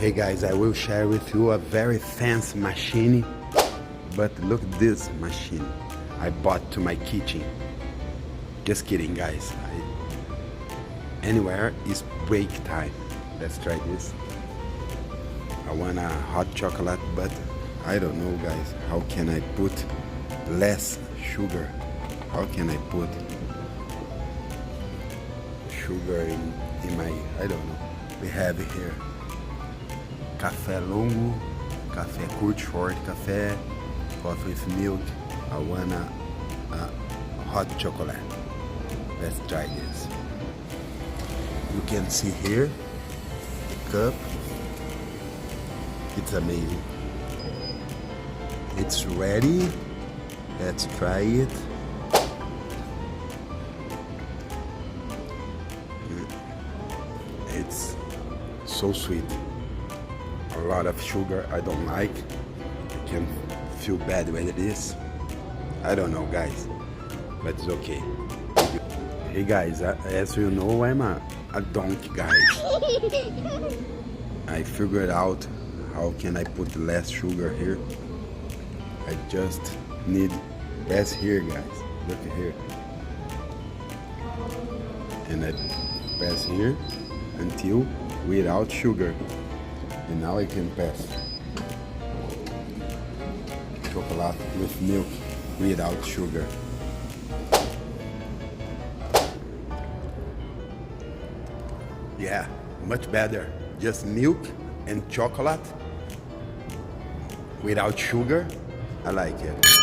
Hey guys, I will share with you a very fancy machine, but look at this machine I bought to my kitchen. Just kidding guys, anywhere is break time. Let's try this. I want a hot chocolate, but I don't know guys, how can I put less sugar? How can I put sugar in my, I don't know. We have here café longo, café curto, short, café, coffee with milk. I want a hot chocolate. Let's try this. You can see here the cup. It's amazing. It's ready. Let's try it. It's so sweet. A lot of sugar I don't like. I can feel bad when it is. I don't know guys, but it's okay. Hey guys, as you know, I'm a donkey guys. I figured out how can I put less sugar here. I just need pass here guys, look here. And I pass here until without sugar. And now I can pass chocolate with milk without sugar. Yeah, much better. Just milk and chocolate without sugar. I like it.